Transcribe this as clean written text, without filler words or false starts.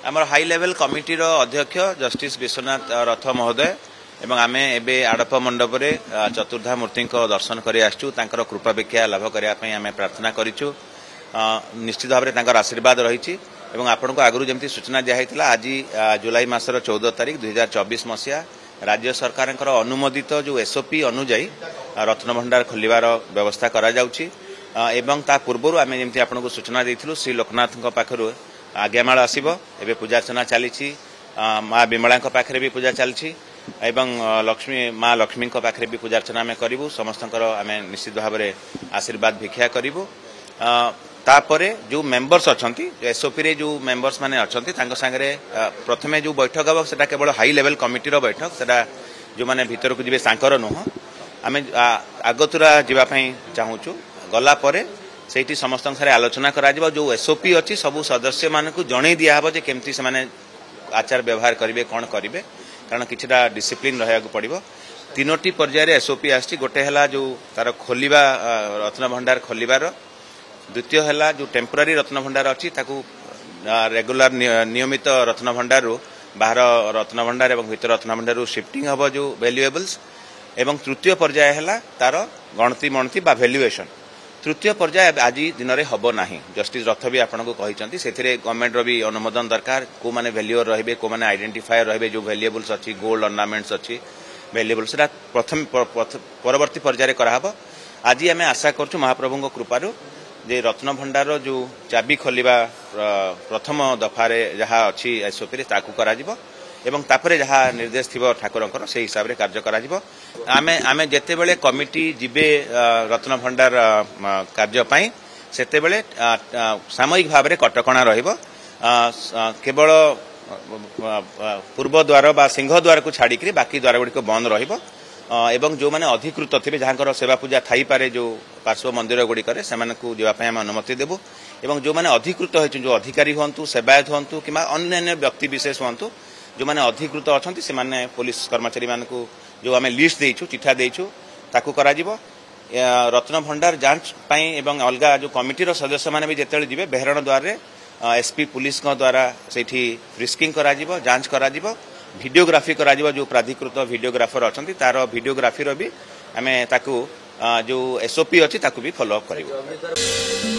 आमर high level committee अध्यक्ष justice Vishwanath रथ महोदय एवं आमे एबे आड़प मंडप रे चतुर्धा मूर्ति दर्शन कर आसचु तांकर कृपा भिक्षा लाभ करने आम प्रार्थना करिछु। निश्चित भाव में आशीर्वाद रही एवं आपण को आगु जमी सूचना दिखाई आज जुलाई मासर 14 तारिख 2024 मसीहा राज्य सरकार अनुमोदित जो एसओपी अनुजाई रत्न भंडार खोलिबार व्यवस्था करा जाउछि एवं ता पूर्व आम जमी आपको सूचना देथिलु श्री लोकनाथ पाखरु आज्ञामाल आसीबो एबे पूजार्चना चली माँ विमला पाखे भी पूजा चलछि एवं लक्ष्मी माँ लक्ष्मी पाखे भी पूजार्चना आम करूँ समस्त आम निश्चित भाव में आशीर्वाद भिक्षा करूँ। तापरे जो मेंबर्स अच्छी एसओपी रे जो मेंबर्स माने अच्छी सांगे प्रथमे जो बैठक हम से केवल हाई लेवल कमिटी बैठक से जो मैंने भीतर को जी नुह आम आगतुरा जावाई चाहूँ गलापर से समस्त आलोचना करा जो एसओपी अच्छी सबू सदस्य मानक जन दिहब जे केमती से आचार व्यवहार करेंगे कौन करेंगे कारण किछिटा डिसिप्लिन रहा पड़ो। तीनोटी पर्यायर एसओपी आसी गोटे है जो तार खोलिबा रत्न भंडार खोलिबार द्वितीय है जो टेम्पोरारी रत्न भंडार अच्छी रेगुलर नियमित रत्न भंडार बाहर रत्न भंडार और भीतर रत्न भंडार शिफ्टिंग हम जो वैल्युएबल्स एवं तृतीय पर्याय है तार गणति मणति बा वैल्युएशन। तृतीय पर्याय आज दिन में हम ना जस्टिस रथ भी आपको कहते से गवर्नमेंट भी अनुमोदन दरकार को मैंने वैल्यूअर रे को मैंने आइडेंटिफायर रे जो वैल्युएबल्स अच्छी गोल्ड अर्नामेंट्स अच्छी वैल्युएबल्स प्रथम परवर्ती पर्यायर कराहब। आज आम आशा कर महाप्रभु कृपारू जे रत्न भंडार जो चाबी खोलिबा प्रथम दफारे जहाँ अच्छी एसओपी ताकू कराजिबो एवं तापरे जहाँ निर्देश थिबो ठाकुरंकर से हिसाब रे कार्य कराजिबो। आमे जेते बेले कमिटी जिबे रत्न भंडार कार्य पई सेते बेले सामयिक भाव में कटकणा रहिबो केवल पूर्व द्वार बा सिंह द्वार को छाड़ी बाकी द्वार गुड़ी बंद रहिबो एवं जो मैंने अधिकृत थे जहाँ सेवा पूजा थी पारे जो पार्श्व मंदिर गुड़िक से आम अनुमति देवु एवं जो मैंने अधिकृत होती जो अधिकारी हूँ सेवायत हूँ कि अन्य व्यक्ति विशेष हूँ जो मैंने अधिकृत अच्छा से माने पुलिस कर्मचारी मानक जो आम लिस्ट देचु चिठा देचु ताकू करा जिवो। रत्न भंडार जांच पाई एवं अलगा जो कमिटीर सदस्य माने भी जेतेबेले जिवे बेहरण द्वार रे एसपी पुलिस द्वारा सेठी फ्रिस्किंग करा जिवो जांच करा जिवो वीडियोग्राफी करा जिवो जो प्राधिकृत वीडियोग्राफर अच्छा तार वीडियोग्राफी भी आम ताकू जो एसओपी अच्छी ताकू भी फॉलो अप करिवो।